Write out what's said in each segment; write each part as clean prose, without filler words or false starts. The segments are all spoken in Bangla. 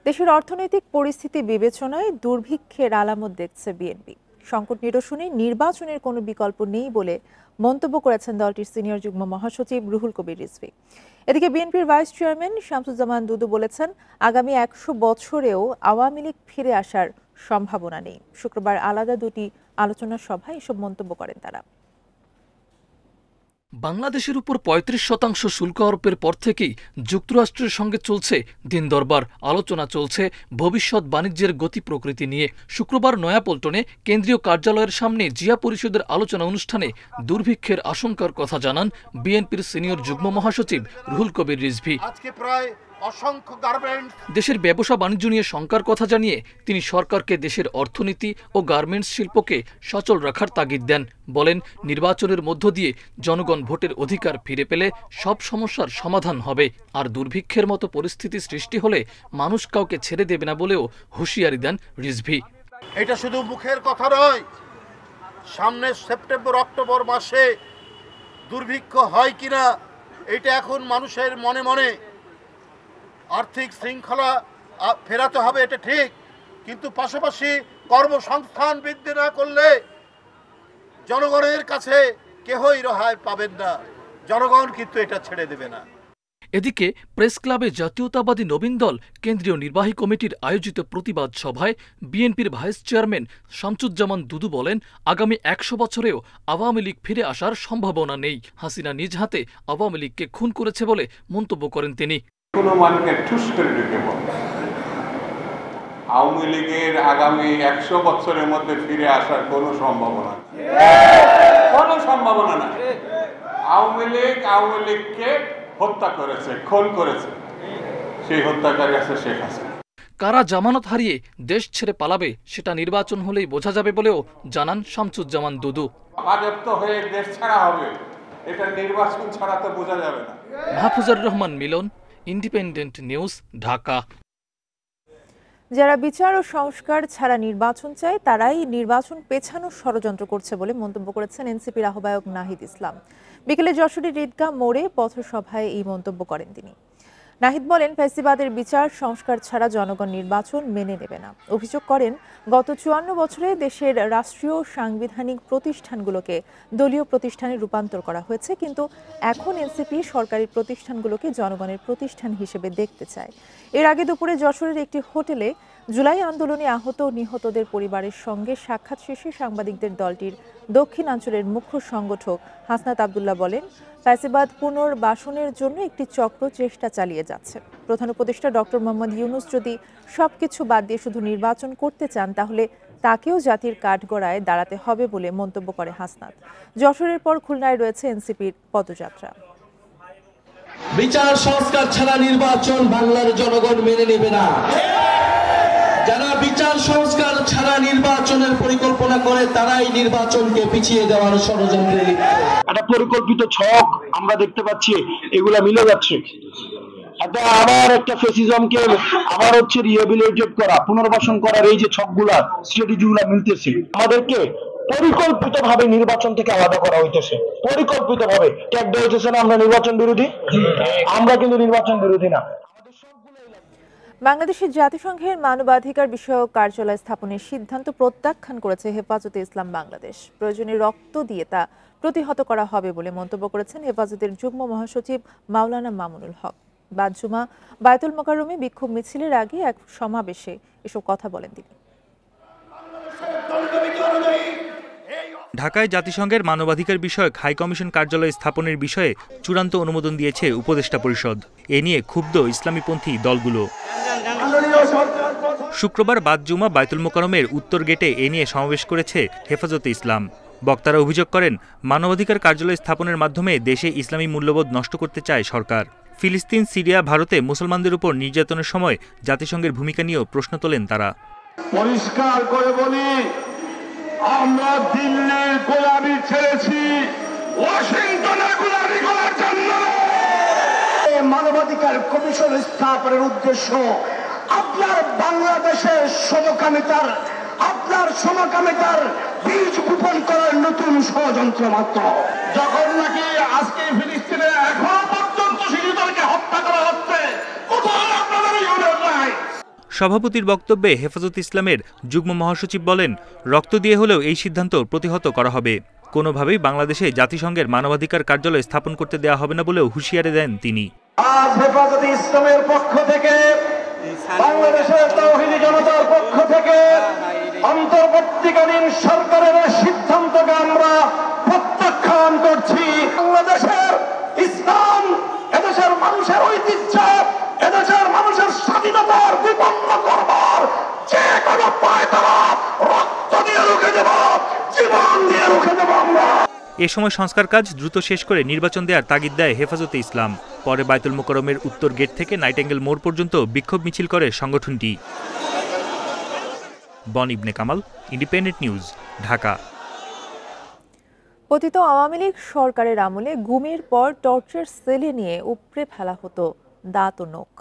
দেশের অর্থনৈতিক পরিস্থিতি বিবেচনায় দুর্ভিক্ষের আলামত দেখছে বিএনপি। সংকট নিরসনে নির্বাচনের কোনো বিকল্প নেই বলে মন্তব্য করেছেন দলটির সিনিয়র যুগ্ম মহাসচিব রুহুল কবির রিজভী। এদিকে বিএনপির ভাইস চেয়ারম্যান শামসুজ্জামান দুদু বলেছেন, আগামী ১০০ বছরেও আওয়ামী লীগ ফিরে আসার সম্ভাবনা নেই। শুক্রবার আলাদা দুটি আলোচনা সভায় এসব মন্তব্য করেন তারা। বাংলাদেশের উপর ৩৫% শুল্ক আরোপের পর থেকেই যুক্তরাষ্ট্রের সঙ্গে চলছে দিন দরবার। আলোচনা চলছে ভবিষ্যৎ বাণিজ্যের গতি প্রকৃতি নিয়ে। শুক্রবার নয়াপল্টনে কেন্দ্রীয় কার্যালয়ের সামনে জিয়া পরিষদের আলোচনা অনুষ্ঠানে দুর্ভিক্ষের আশঙ্কার কথা জানান বিএনপির সিনিয়র যুগ্ম মহাসচিব রুহুল কবির রিজভী। দেশের ব্যবসা বাণিজ্য নিয়ে শঙ্কার কথা জানিয়ে তিনি সরকারকে দেশের অর্থনীতি ও গার্মেন্টস শিল্পকে সচল রাখার তাগিদ দেন। বলেন, নির্বাচনের মধ্য দিয়ে জনগণ ভোটের অধিকার ফিরে পেলে সব সমস্যার সমাধান হবে, আর দুর্ভিক্ষের মতো পরিস্থিতি সৃষ্টি হলে মানুষ কাউকে ছেড়ে দেবে না বলেও হুঁশিয়ারি দেন রিজভী। এটা শুধু মুখের কথা নয়, সামনে সেপ্টেম্বর অক্টোবর মাসে দুর্ভিক্ষ হয় কিনা এটা এখন মানুষের মনে মনে। আর্থিক শৃঙ্খলা ফেরাতে হবে, এটা ঠিক, কিন্তু পাশাপাশি কর্মসংস্থান বৃদ্ধি না করলে জনগণের কাছে কেহই রেহাই পাবেন না। জনগণ কিন্তু এটা ছেড়ে দেবে না। এদিকে প্রেস ক্লাবে জাতীয়তাবাদী নবীন দল কেন্দ্রীয় নির্বাহী কমিটির আয়োজিত প্রতিবাদ সভায় বিএনপির ভাইস চেয়ারম্যান শামসুজ্জামান দুদু বলেন, আগামী ১০০ বছরেও আওয়ামী লীগ ফিরে আসার সম্ভাবনা নেই। হাসিনা নিজ হাতে আওয়ামী লীগকে খুন করেছে বলে মন্তব্য করেন তিনি। কোনো মানুষকে ঠুস করে ঢুকে বলে আওয়ামী লীগের আগামী ১০০ বছরের মধ্যে ফিরে আসার কোনো সম্ভাবনা নেই, কোনো সম্ভাবনা নাই। আওয়ামী লীগকে হত্যা করেছে, খুন করেছে, সেই হত্যাকারী আছে শেখ হাসিনা। কারা জামানত হারিয়ে দেশ ছেড়ে পালাবে সেটা নির্বাচন হলেই বোঝা যাবে বলেও জানান শামসুজ্জামান দুদু। বাজেপ্ত হয়ে দেশ ছাড়া হবে, এটা নির্বাচন ছাড়া তো বোঝা যাবে না। মাহফুজুর রহমান মিলন, ইন্ডিপেন্ডেন্ট নিউজ, ঢাকা। যারা বিচার ও সংস্কার ছাড়া নির্বাচন চায় তারাই নির্বাচন পেছানোর ষড়যন্ত্র করছে বলে মন্তব্য করেছেন এনসিপির আহ্বায়ক নাহিদ ইসলাম। বিকেলে যশোরের ঈদগাহ মোড়ে পথসভায় এই মন্তব্য করেন তিনি। নাহিদ বলেন, ফ্যাসিবাদের বিচার সংস্কার ছাড়া জনগণ নির্বাচন মেনে নেবে না। অভিযোগ করেন, গত ৫৪ বছরে দেশের রাষ্ট্রীয় সাংবিধানিক প্রতিষ্ঠানগুলোকে দলীয় প্রতিষ্ঠানে রূপান্তর করা হয়েছে, কিন্তু এখন এনসিপি সরকারি প্রতিষ্ঠানগুলোকে জনগণের প্রতিষ্ঠান হিসেবে দেখতে চায়। এর আগে দুপুরে যশোরের একটি হোটেলে জুলাই আন্দোলনে আহত ও নিহতদের পরিবারের সঙ্গে সাক্ষাৎ শেষে সাংবাদিকদের দলটির দক্ষিণাঞ্চলের মুখ্য সংগঠক হাসনাত আবদুল্লাহ বলেন, ফ্যাসিবাদ পুনর্বাসনের জন্য একটি চক্র চেষ্টা চালিয়ে যাচ্ছে। প্রধান উপদেষ্টা ডক্টর মোহাম্মদ ইউনূস যদি সবকিছু বাদ দিয়ে শুধু নির্বাচন করতে চান, তাহলে তাকেও জাতির কাঠগড়ায় দাঁড়াতে হবে বলে মন্তব্য করে হাসনাত। যশোরের পর খুলনায় রয়েছে এনসিপির পদযাত্রা। বিচার সংস্কার ছাড়া নির্বাচন বাংলার জনগণ মেনে নেবে না। যারা বিচার সংস্কার ছাড়া নির্বাচনের পরিকল্পনা করে তারাই নির্বাচনকে পিছিয়ে দেওয়ার ষড়যন্ত্রে লিপ্ত। একটা পরিকল্পিত ছক আমরা দেখতে পাচ্ছি, এগুলা মিলে যাচ্ছে। আবার একটা ফ্যাসিজমকে আবার রিহ্যাবিলিটেট করা, পুনর্বাসন করার এই যে ছকগুলা, স্ট্র্যাটেজিগুলা মিলতেছে। আমাদেরকে পরিকল্পিতভাবে নির্বাচন থেকে আলাদা করা হইতেছে, পরিকল্পিতভাবে ট্যাগ দেওয়া হইতেছে না আমরা নির্বাচন বিরোধী। আমরা কিন্তু নির্বাচন বিরোধী না। বাংলাদেশের জাতিসংঘের মানবাধিকার বিষয়ক কার্যালয় স্থাপনের সিদ্ধান্ত প্রত্যাখ্যান করেছে হেফাজতে ইসলাম বাংলাদেশ। প্রয়োজনে রক্ত দিয়ে তা প্রতিহত করা হবে বলে মন্তব্য করেছেন হেফাজতের যুগ্ম মহাসচিব মাওলানা মামুনুল হক। বাদ জুমা বায়তুল মোকাররমে বিক্ষোভ মিছিলের আগে এক সমাবেশে এসব কথা বলেন তিনি। ঢাকায় জাতিসংঘের মানবাধিকার বিষয়ক হাইকমিশন কার্যালয় স্থাপনের বিষয়ে চূড়ান্ত অনুমোদন দিয়েছে উপদেষ্টা পরিষদ। এ নিয়ে ক্ষুব্ধ ইসলামীপন্থী দলগুলো। শুক্রবার বাদ জুমা বায়তুল মোকাররমের উত্তর গেটে এ নিয়ে সমাবেশ করেছে হেফাজতে ইসলাম। বক্তারা অভিযোগ করেন, মানবাধিকার কার্যালয় স্থাপনের মাধ্যমে দেশে ইসলামী মূল্যবোধ নষ্ট করতে চায় সরকার। ফিলিস্তিন, সিরিয়া, ভারতে মুসলমানদের উপর নির্যাতনের সময় জাতিসংঘের ভূমিকা নিয়েও প্রশ্ন তোলেন তারা। পরিষ্কার করে বলি, আমরা দিল্লির গোলামি ছেড়েছি, ওয়াশিংটনের গোলামি করার জন্য। মানবাধিকার কমিশন স্থাপনের উদ্দেশ্য আপনার বাংলাদেশের সমকামিতার, আপনার সমকামিতার বীজ বপন করার নতুন ষড়যন্ত্র মাত্র। যখন নাকি আজকে ফিলিস্তিনে এখনো পর্যন্ত শিশুদেরকে হত্যা করা হচ্ছে, কোথাও আপনাদের ইউনিয়ন নাই। সভাপতির বক্তব্যে হেফাজত ইসলামের যুগ্ম মহাসচিব বলেন, রক্ত দিয়ে হলেও এই সিদ্ধান্ত প্রতিহত করা হবে। কোনোভাবেই বাংলাদেশে জাতিসংঘের মানবাধিকার কার্যালয় স্থাপন করতে দেওয়া হবে না বলেও হুঁশিয়ারি দেন তিনি। আজ হেফাজত ইসলামের পক্ষ থেকে, বাংলাদেশের তাওহীদি জনতার পক্ষ থেকে অন্তর্বর্তীকালীন সরকারের সিদ্ধান্তকে আমরা প্রত্যাখ্যান করছি। বাংলাদেশের ইসলাম, এদেশের মানুষের ঐতিহ্য, এদেশের মানুষের স্বাধীনতার বিপন্ন করবার যে কোনো পায়তারা রক্ত দিয়ে রুখে দেব, জীবন দিয়ে রুখে দেব আমরা। এ সময় সংস্কার কাজ দ্রুত শেষ করে নির্বাচন দেওয়ার তাগিদ দেয় হেফাজতে ইসলাম। পরে বায়তুল মোকাররমের উত্তর গেট থেকে নাইটেঙ্গেল মোড় পর্যন্ত বিক্ষোভ মিছিল করে সংগঠনটি। বন ইবনে কামাল, ইন্ডিপেন্ডেন্ট নিউজ, ঢাকা। পতিত আওয়ামী লীগ সরকারের আমলে গুমের পর টর্চার সেলে নিয়ে উপড়ে ফেলা হতো দাঁত ও নখ।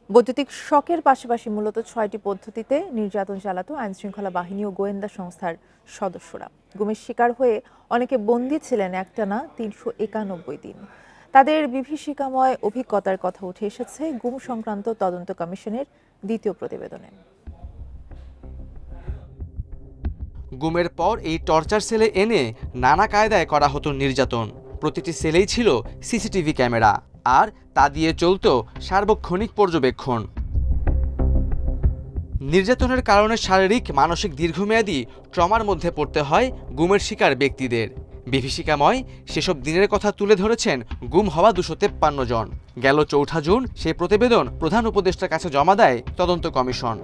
বৈদ্যুতিক শকের পাশাপাশি মূলত 6টি পদ্ধতিতে নির্যাতন চালাতো আইনশৃঙ্খলা বাহিনী ও গোয়েন্দা সংস্থার সদস্যরা। গুমের শিকার হয়ে অনেকে বন্দী ছিলেন একটানা 391 দিন। তাদের বিভীষিকাময় অভিজ্ঞতার কথা উঠে এসেছে গুম সংক্রান্ত তদন্ত কমিশনের দ্বিতীয় প্রতিবেদনে। গুমের পর এই টর্চার সেলে এনে নানা কায়দায় করা হতো নির্যাতন। প্রতিটি সেলেই ছিল সিসিটিভি ক্যামেরা, আর তা দিয়ে চলত সার্বক্ষণিক পর্যবেক্ষণ। নির্যাতনের কারণে শারীরিক মানসিক দীর্ঘমেয়াদী ট্রমার মধ্যে পড়তে হয় গুমের শিকার ব্যক্তিদের। বিভীষিকাময় সেসব দিনের কথা তুলে ধরেছেন গুম হওয়া 253 জন। গেল 4 জুন সেই প্রতিবেদন প্রধান উপদেষ্টার কাছে জমা দেয় তদন্ত কমিশন।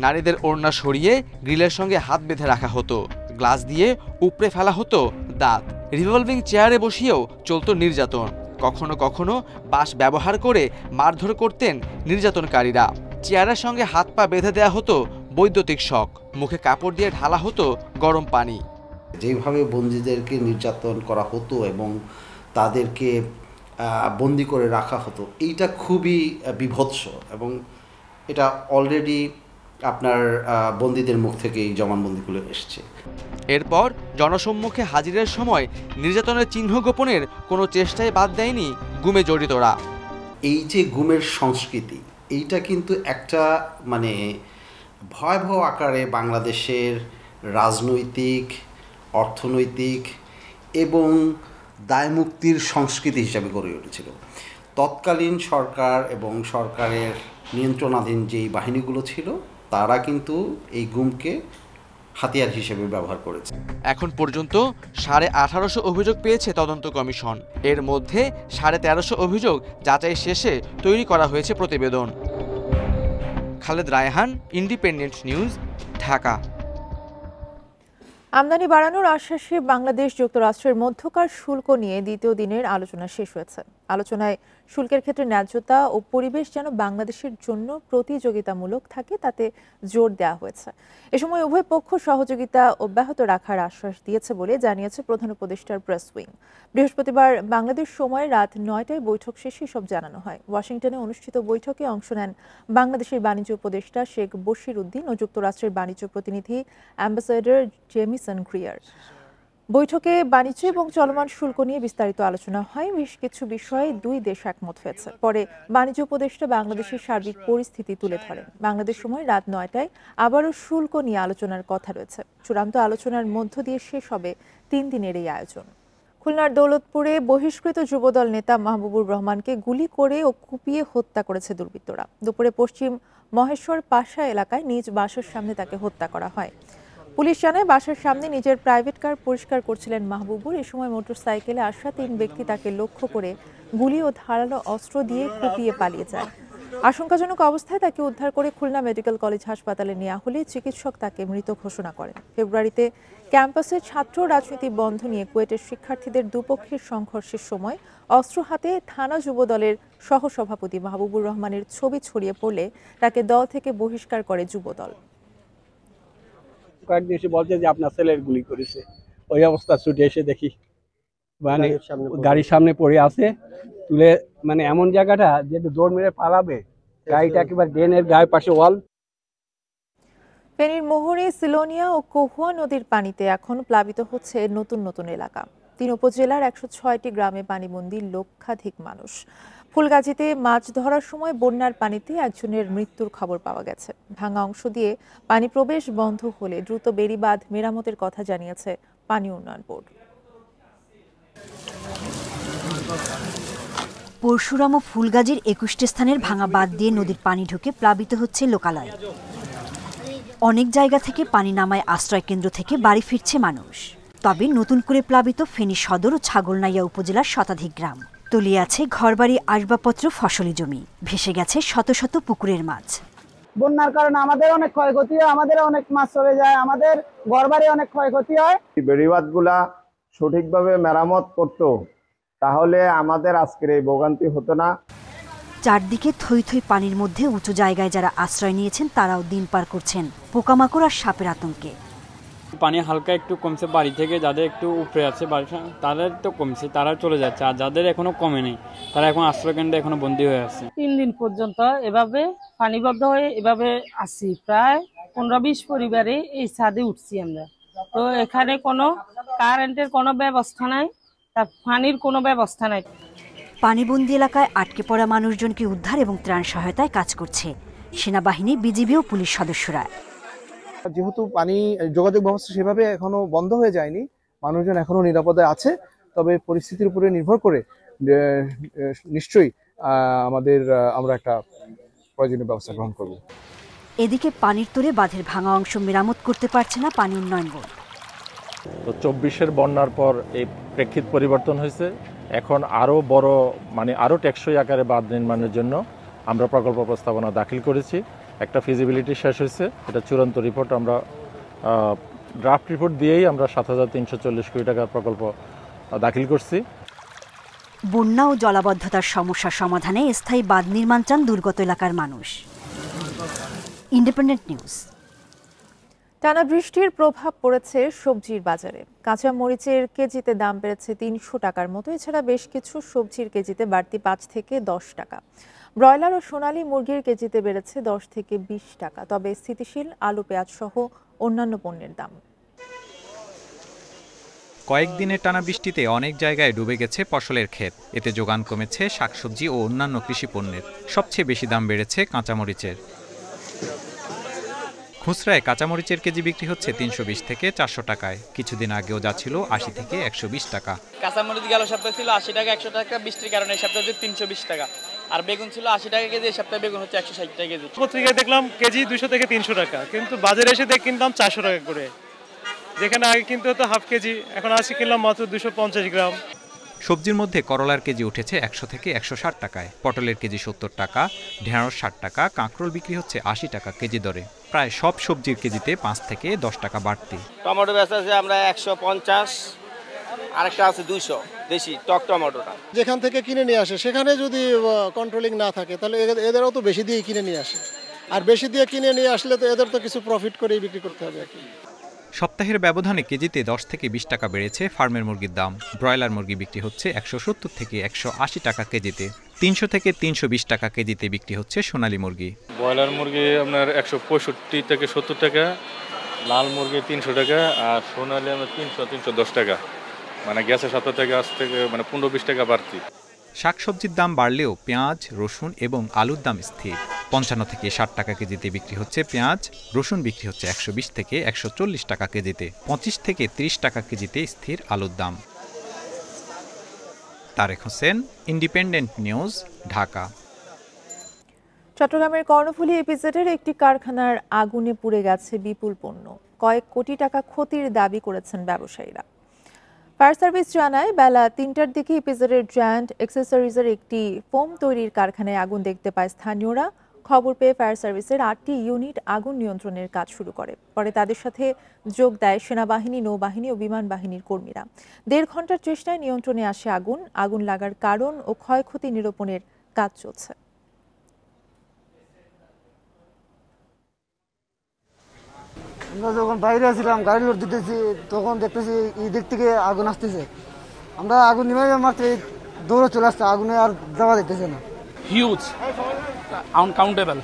নারীদের ওড়না সরিয়ে গ্রিলের সঙ্গে হাত বেঁধে রাখা হতো, গ্লাস দিয়ে উপড়ে ফেলা হতো দাঁত, রিভলভিং চেয়ারে বসিয়েও চলত নির্যাতন। কখনো কখনো বাঁশ ব্যবহার করে মারধর করতেন নির্যাতনকারীরা। চেয়ারের সঙ্গে হাত পা বেঁধে দেওয়া হতো বৈদ্যুতিক শক, মুখে কাপড় দিয়ে ঢালা হতো গরম পানি। যেভাবে বন্দীদেরকে নির্যাতন করা হতো এবং তাদেরকে বন্দি করে রাখা হতো, এইটা খুবই বিভৎস এবং এটা অলরেডি আপনার বন্দীদের মুখ থেকে এই জবানবন্দিগুলো এসছে। এরপর জনসম্মুখে হাজিরের সময় নির্যাতনের চিহ্ন গোপনের কোনো চেষ্টাই বাদ দেয়নি গুমে জড়িতরা। এই যে গুমের সংস্কৃতি, এইটা কিন্তু একটা মানে ভয়াবহ আকারে বাংলাদেশের রাজনৈতিক, অর্থনৈতিক এবং দায়মুক্তির সংস্কৃতি হিসাবে গড়ে উঠেছিল। তৎকালীন সরকার এবং সরকারের নিয়ন্ত্রণাধীন যেই বাহিনীগুলো ছিল, তারা কিন্তু এই গুমকে হাতিয়ার হিসেবে ব্যবহার করেছে। এখন পর্যন্ত 1850 অভিযোগ পেয়েছে তদন্ত কমিশন। এর মধ্যে 1350 অভিযোগ যাচাই শেষে তৈরি করা হয়েছে প্রতিবেদন। Khaled Raihan, independent news, Dhaka. আমদানি বাড়ানোর আশ্বাসে বাংলাদেশ যুক্তরাষ্ট্রের মধ্যকার শুল্ক নিয়ে দ্বিতীয় দিনের আলোচনা শেষ হয়েছে। আলোচনায় শুল্কের ক্ষেত্রে ন্যায্যতা ও পরিবেশ যেন বাংলাদেশের জন্য প্রতিযোগিতামূলক থাকে তাতে জোর দেওয়া হয়েছে। এ সময় উভয় পক্ষ সহযোগিতা অব্যাহত রাখার আশ্বাস দিয়েছে বলে জানিয়েছে প্রধান উপদেষ্টার প্রেস উইং। বৃহস্পতিবার বাংলাদেশ সময় রাত 9টায় বৈঠক শেষে সব জানানো হয়। ওয়াশিংটনে অনুষ্ঠিত বৈঠকে অংশ নেন বাংলাদেশের বাণিজ্য উপদেষ্টা শেখ বশির উদ্দিন ও যুক্তরাষ্ট্রের বাণিজ্য প্রতিনিধি অ্যাম্বাসেডর জেমিসন ক্রিয়ার। বৈঠকে বাণিজ্য এবং চলমান শুল্ক নিয়ে বিস্তারিত আলোচনা হয়। বেশ কিছু বিষয়ে দুই দেশ একমত হয়েছে। পরে বাণিজ্য উপদেষ্টা বাংলাদেশের সার্বিক পরিস্থিতি তুলে ধরেন। বাংলাদেশ সময় রাত 9টায় আবারও শুল্ক নিয়ে আলোচনার কথা রয়েছে। চূড়ান্ত আলোচনার মধ্য দিয়ে শেষ হবে 3 দিনের এই আয়োজন। খুলনার দৌলতপুরে বহিষ্কৃত যুবদল নেতা মাহবুবুর রহমানকে গুলি করে ও কুপিয়ে হত্যা করেছে দুর্বৃত্তরা। দুপুরে পশ্চিম মহেশ্বর পাশা এলাকায় নিজ বাসার সামনে তাকে হত্যা করা হয়। পুলিশ জানায়, বাসার সামনে নিজের প্রাইভেট কার পরিষ্কার করছিলেন মাহবুবুর। এ সময় মোটরসাইকেলে আসা 3 ব্যক্তি তাকে লক্ষ্য করে গুলি ও ধারালো অস্ত্র দিয়ে কুপিয়ে পালিয়ে যায়। আশঙ্কাজনক অবস্থায় তাকে উদ্ধার করে খুলনা মেডিকেল কলেজ হাসপাতালে নেওয়া হলে চিকিৎসক তাকে মৃত ঘোষণা করেন। ফেব্রুয়ারিতে ক্যাম্পাসে ছাত্র রাজনীতি বন্ধ নিয়ে কুয়েটের শিক্ষার্থীদের দুপক্ষের সংঘর্ষের সময় অস্ত্র হাতে থানা যুবদলের সহসভাপতি মাহবুবুর রহমানের ছবি ছড়িয়ে পড়লে তাকে দল থেকে বহিষ্কার করে যুবদল। কয়েকদিন এসে বলছে যে আপনার ছেলের গুলি করেছে। ওই অবস্থা ছুটে এসে দেখি মানে গাড়ির সামনে পড়ে আছে, তুলে মানে এমন জায়গাটা যেটা দৌড় মেরে পালাবে, গাড়িটা একেবারে ড্রেনের গায়ের পাশে ওয়াল। ফেনীর মোহরী, সিলোনিয়া ও কহুয়া নদীর পানিতে এখন প্লাবিত হচ্ছে নতুন নতুন এলাকা। 3 উপজেলার 106টি গ্রামে পানিবন্দী লক্ষাধিক মানুষ। ফুলগাজীতে মাছ ধরার সময় বন্যার পানিতে একজনের মৃত্যুর খবর পাওয়া গেছে। ভাঙা অংশ দিয়ে পানি প্রবেশ বন্ধ হলে দ্রুত বেড়িবাঁধ মেরামতের কথা জানিয়েছে পানি উন্নয়ন বোর্ড। পরশুরাম ও ফুলগাজীর 21টি স্থানের ভাঙা বাঁধ দিয়ে নদীর পানি ঢুকে প্লাবিত হচ্ছে লোকালয়। অনেক জায়গা থেকে পানি নামায় আশ্রয় কেন্দ্র থেকে বাড়ি ফিরছে মানুষ। তবে নতুন করে প্লাবিত ফেনী সদর ও ছাগলনাইয়া উপজেলার শতাধিক গ্রাম। তলিয়ে আছে ঘরবাড়ি, আসবাবপত্র, ফসলি জমি। ভেসে গেছে শত শত পুকুরের মাছ। বন্যার কারণে আমাদের অনেক ক্ষয়ক্ষতি হয়, আমাদের অনেক মাছ চলে যায়, আমাদের ঘরবাড়ি অনেক ক্ষয়ক্ষতি হয়। বেড়িবাঁধগুলা সঠিকভাবে মেরামত করত, তাহলে আমাদের আজকের এই ভোগান্তি হতো না। চারদিকে থই থই পানির মধ্যে উঁচু জায়গায় যারা আশ্রয় নিয়েছেন তারাও দিন পার করছেন পোকামাকড় আর সাপের আতঙ্কে। পানি হালকা একটু কমছে, বাড়ি থেকে যাদের একটু উপরে আছে তাদের তো কমছে, তারা চলে যাচ্ছে। আর যাদের এখনো কমেনি তারা এখন আশ্রয়কেন্দ্রে এখনো বন্দী হয়ে আছে। 3 দিন পর্যন্ত এভাবে পানিবদ্ধ হয়ে এভাবে আছি। প্রায় 15-20 পরিবারে এই ছাদে উঠছি আমরা। তো এখানে কোনো কারেন্টের কোনো ব্যবস্থা নাই, তার পানির কোনো ব্যবস্থা নাই। পানিবন্দী এলাকায় আটকে পড়া মানুষজনকে উদ্ধার এবং ত্রাণ সহায়তায় কাজ করছে সেনাবাহিনী, বিজিবি ও পুলিশ সদস্যরা। যেহেতু পানি যোগাযোগ ব্যবস্থা সেভাবে এখনো বন্ধ হয়ে যায়নি, মানুষজন এখনো নিরাপদে আছে। তবে পরিস্থিতির উপরে নির্ভর করে নিশ্চয়ই আমরা একটা প্রয়োজনীয় ব্যবস্থা গ্রহণ করব। এদিকে পানির তোরে বাঁধের ভাঙা অংশ মেরামত করতে পারছে না পানি উন্নয়ন বোর্ড। তো 24-এর বন্যার পর এই প্রেক্ষিত পরিবর্তন হয়েছে। এখন আরও বড় আরও টেকসই আকারে বাঁধ নির্মাণের জন্য আমরা প্রকল্প প্রস্তাবনা দাখিল করেছি। একটা ফিজিবিলিটি শেষ হয়েছে, এটা চূড়ান্ত রিপোর্ট। আমরা ড্রাফট রিপোর্ট দিয়েই আমরা 7,340 কোটি টাকার প্রকল্প দাখিল করছি। বন্যা ও জলাবদ্ধতার সমস্যা সমাধানে স্থায়ী বাঁধ নির্মাণ চান দুর্গত এলাকার মানুষ। Independent news. টানা বৃষ্টির প্রভাব পড়েছে সবজির বাজারে। কাঁচা মরিচের কেজিতে দাম বেড়েছে 300 টাকার মতো। এছাড়া বেশ কিছু সবজির কেজিতে বাড়তি 5 থেকে 10 টাকা। ব্রয়লার ও সোনালী মুরগির কেজিতে বেড়েছে 10 থেকে 20 টাকা। তবে স্থিতিশীল আলু, পেঁয়াজ সহ অন্যান্য পণ্যের দাম। কয়েকদিনের টানা বৃষ্টিতে অনেক জায়গায় ডুবে গেছে ফসলের ক্ষেত। এতে যোগান কমেছে শাকসবজি ও অন্যান্য কৃষি পণ্যের। সবচেয়ে বেশি দাম বেড়েছে কাঁচামরিচের। খুচরায় কাঁচামরিচের কেজি বিক্রি হচ্ছে 320 থেকে 400 টাকায়। কিছুদিন আগেও যাচ্ছিল 80 থেকে 120 টাকা। কাঁচামরিচ গেল সপ্তাহে ছিল 80 টাকা, 100 টাকা বৃষ্টির কারণে এই সপ্তাহে 320 টাকা। আর বেগুন ছিল 80 টাকা কেজি, এই সপ্তাহে বেগুন হচ্ছে 160 টাকা কেজি। পত্রিকায় দেখলাম কেজি 200 থেকে 300 টাকা, কিন্তু বাজারে এসে কিনলাম 400 টাকা করে। যেখানে আগে কিনতে হতো হাফ কেজি, এখন আজকে কিনলাম মাত্র 250 গ্রাম। সবজির মধ্যে করলার কেজি উঠেছে 100 থেকে 160 টাকায়, পটলের কেজি 70 টাকা, ঢেঁড়স 60 টাকা, কাঁকরোল বিক্রি হচ্ছে 80 টাকা কেজি দরে। প্রায় সব সবজির কেজিতে 5 থেকে 10 টাকা বাড়তি। টমেটো বেচা আছে আমরা 150, আরেকটা আছে 200 দেশি টক টমেটোটা। যেখান থেকে কিনে নিয়ে আসে সেখানে যদি কন্ট্রোলিং না থাকে তাহলে এদেরও তো বেশি দিয়ে কিনে নিয়ে আসে, আর বেশি দিয়ে কিনে নিয়ে আসলে তো এদের তো কিছু প্রফিট করেই বিক্রি করতে হবে আর কি। সপ্তাহের ব্যবধানে কেজিতে 10 থেকে 20 টাকা বেড়েছে ফার্মের মুরগির দাম। ব্রয়লার মুরগি বিক্রি হচ্ছে 170 থেকে 180 টাকা কেজিতে। 300 থেকে 320 টাকা কেজিতে বিক্রি হচ্ছে সোনালী মুরগি। ব্রয়লার মুরগি আপনার 165 থেকে 70 টাকা, লাল মুরগি 300 টাকা, আর সোনালী আমরা 300-310 টাকা। গ্যাসের সাথে থেকে আজ থেকে 15-20 টাকা বাড়তি। শাকসবজির দাম বাড়লেও পেঁয়াজ, রসুন এবং আলুর দাম স্থির। 55 থেকে 60 টাকা কেজিতে বিক্রি হচ্ছে পেঁয়াজ, রসুন বিক্রি হচ্ছে 120 থেকে 140 টাকা কেজিতে। 25 থেকে 30 টাকা কেজিতে স্থির আলুর দাম। Tarek Hossain, independent news, Dhaka. চট্টগ্রামের কর্ণফুলী ইপিজেডের একটি কারখানার আগুনে পুড়ে গেছে বিপুল পণ্য। কয়েক কোটি টাকা ক্ষতির দাবি করেছেন ব্যবসায়ীরা। ফায়ার সার্ভিস জানায় বেলা 3টার দিকে ইপিজেডের জায়ান্ট অ্যাক্সেসরিজের একটি ফোম তৈরির কারখানায় আগুন দেখতে পায় স্থানীয়রা। খবর পেয়ে ফায়ার সার্ভিসের 8টি ইউনিট আগুন নিয়ন্ত্রণের কাজ শুরু করে। পরে তাদের সাথে যোগ দেয় সেনাবাহিনী, নৌবাহিনী ও বিমান বাহিনীর কর্মীরা। 1.5 ঘন্টার চেষ্টায় নিয়ন্ত্রণে আসে আগুন। আগুন লাগার কারণ ও ক্ষয়ক্ষতি নিরূপণের কাজ চলছে। আমরা যখন বাইরে আসছিলাম গাড়ি লোড দিতেছি, তখন দেখতেছি এই দিক থেকে আগুন আসতেছে। আমরা আগুন নিভাইতে মাত্র দৌড়ে চলে আসছে, আগুনে আর দেওয়া দিতেছে না। হিউজ, আনকাউন্টেবল,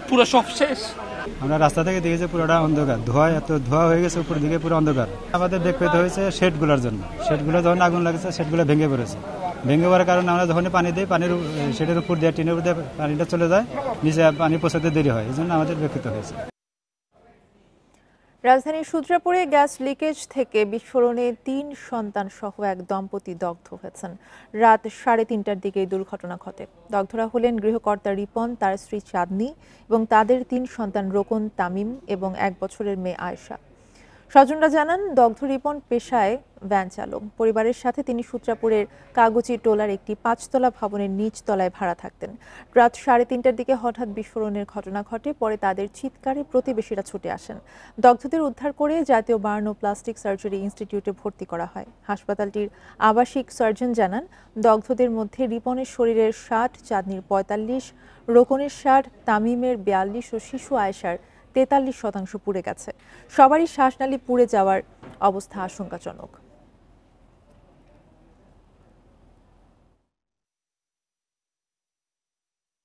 পুরো সব শেষ। আমরা রাস্তা থেকে দেখেছি পুরোটা অন্ধকার, এত ধোঁয়া হয়ে গেছে, উপর দিকে পুরো অন্ধকার। আমাদের বেগ পেতে হয়েছে শেডগুলোর জন্য। শেডগুলো যখন আগুন লাগছে শেডগুলো ভেঙে পড়েছে। ভেঙে পড়ার কারণে আমরা যখন পানি দিই, পানির শেডের উপর দিয়ে টিনের উপর দিয়ে পানিটা চলে যায়, নিচে পানি পৌঁছাতে দেরি হয়, এই জন্য আমাদের বেগ পেতে হয়েছে। রাজধানীর সূত্রাপুরে গ্যাস লিকেজ থেকে বিস্ফোরণে ৩ সন্তান সহ এক দম্পতি দগ্ধ হয়েছেন। রাত 3:30টার দিকে এই দুর্ঘটনা ঘটে। দগ্ধরা হলেন গৃহকর্তা রিপন, তার স্ত্রী চাঁদনী এবং তাদের 3 সন্তান রোকন, তামিম এবং 1 বছরের মেয়ে আয়েশা। স্বজনরা জানান, দগ্ধ রিপন পেশায় ভ্যান চালক। পরিবারের সাথে তিনি সূত্রাপুরের কাগজি টোলার একটি 5তলা ভবনের নিচ তলায় ভাড়া থাকতেন। রাত 3:30টার দিকে হঠাৎ বিস্ফোরণের ঘটনা ঘটে। পরে তাদের চিৎকারে প্রতিবেশীরা ছুটে আসেন। দগ্ধদের উদ্ধার করে জাতীয় বার্ন ও প্লাস্টিক সার্জারি ইনস্টিটিউটে ভর্তি করা হয়। হাসপাতালটির আবাসিক সার্জন জানান, দগ্ধদের মধ্যে রিপনের শরীরের 60, চাঁদনীর 45, রোকনের 60, তামিমের 42 ও শিশু আয়েশার 43% পুড়ে গেছে। সবারই শ্বাসনালী পুড়ে যাওয়ার অবস্থা আশঙ্কাজনক।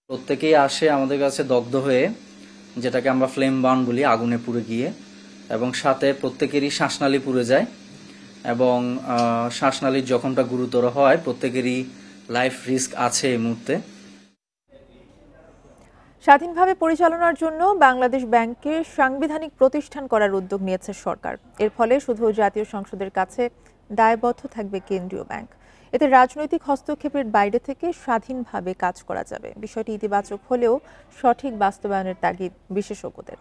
প্রত্যেকেই আসে আমাদের কাছে দগ্ধ হয়ে, যেটাকে আমরা ফ্লেম বার্ন বলি, আগুনে পুড়ে গিয়ে, এবং সাথে প্রত্যেকেরই শ্বাসনালী পুড়ে যায় এবং শ্বাসনালীর জখমটা গুরুতর হয়। প্রত্যেকেরই লাইফ রিস্ক আছে এই মুহূর্তে। স্বাধীনভাবে পরিচালনার জন্য বাংলাদেশ ব্যাংককে সাংবিধানিক প্রতিষ্ঠান করার উদ্যোগ নিয়েছে সরকার। এর ফলে শুধু জাতীয় সংসদের কাছে দায়বদ্ধ থাকবে কেন্দ্রীয় ব্যাংক। এতে রাজনৈতিক হস্তক্ষেপের বাইরে থেকে স্বাধীনভাবে কাজ করা যাবে। বিষয়টি ইতিবাচক হলেও সঠিক বাস্তবায়নের তাগিদ বিশেষজ্ঞদের।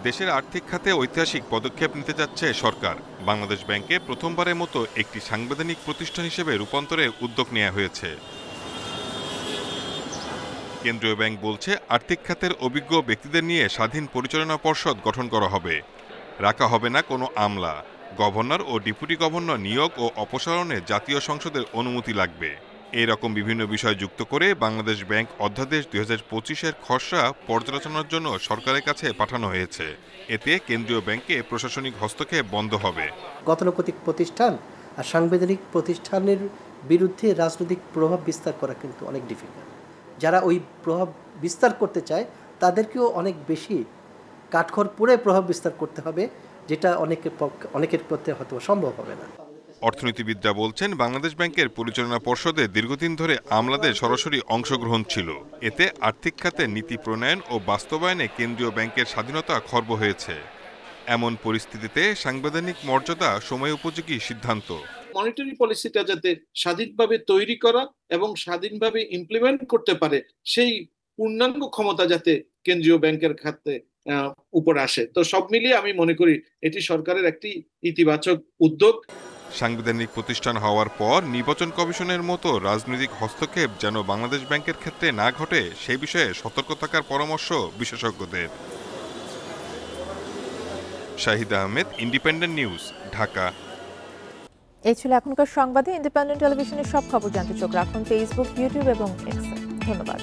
দেশের আর্থিক খাতে ঐতিহাসিক পদক্ষেপ নিতে যাচ্ছে সরকার। বাংলাদেশ ব্যাংকে প্রথমবারের মতো একটি সাংবিধানিক প্রতিষ্ঠান হিসেবে রূপান্তরে উদ্যোগ নেওয়া হয়েছে। কেন্দ্রীয় ব্যাংক বলছে, আর্থিক খাতের অভিজ্ঞ ব্যক্তিদের নিয়ে স্বাধীন পরিচালনা পর্ষদ গঠন করা হবে। রাখা হবে না কোনো আমলা। গভর্নর ও ডেপুটি গভর্নর নিয়োগ ও অপসারণে জাতীয় সংসদের অনুমতি লাগবে। এই রকম বিভিন্ন বিষয় যুক্ত করে বাংলাদেশ ব্যাংক অধ্যাদেশ 2025-এর খসড়া পর্যালোচনার জন্য সরকারের কাছে পাঠানো হয়েছে। এতে কেন্দ্রীয় ব্যাংকে প্রশাসনিক হস্তক্ষেপ বন্ধ হবে। গতানুগতিক প্রতিষ্ঠান আর সাংবিধানিক প্রতিষ্ঠানের বিরুদ্ধে রাজনৈতিক প্রভাব বিস্তার করা কিন্তু অনেক ডিফিকাল্ট। যারা ওই প্রভাব বিস্তার করতে চায় তাদেরকেও অনেক বেশি কাঠখড় পুড়ে প্রভাব বিস্তার করতে হবে, যেটা অনেকের পক্ষে হয়তো সম্ভব হবে না। অর্থনীতিবিদরা বলছেন, বাংলাদেশ ব্যাংকের পরিচালনা পর্ষদে দীর্ঘদিন ধরে আমলাদের সরাসরি অংশগ্রহণ ছিল। এতে আর্থিক খাতে নীতি প্রণয়ন ও বাস্তবায়নে কেন্দ্রীয় ব্যাংকের স্বাধীনতা খর্ব হয়েছে। এমন পরিস্থিতিতে সাংবিধানিক মর্যাদা সময় উপযোগী সিদ্ধান্ত। মনিটারি পলিসিটা যাতে স্বাধীনভাবে তৈরি করা এবং স্বাধীনভাবে ইমপ্লিমেন্ট করতে পারে, সেই পূর্ণাঙ্গ ক্ষমতা যাতে কেন্দ্রীয় ব্যাংকের খাতে উপর আসে। তো সব মিলিয়ে আমি মনে করি এটি সরকারের একটি ইতিবাচক উদ্যোগ। সাংবিধানিক প্রতিষ্ঠান হওয়ার পর নির্বাচন কমিশনের মতো রাজনৈতিক হস্তক্ষেপ যেন বাংলাদেশ ব্যাংকের ক্ষেত্রে না ঘটে, সেই বিষয়ে সতর্ক থাকার পরামর্শ বিশেষজ্ঞদের। Shahid Ahmed, independent news, Dhaka. এই ছিল এখনকার সংবাদে। ইন্ডিপেন্ডেন্ট টেলিভিশনের সব খবর জানতে চোখ রাখুন ফেসবুক, ইউটিউব এবং এক্সে। ধন্যবাদ।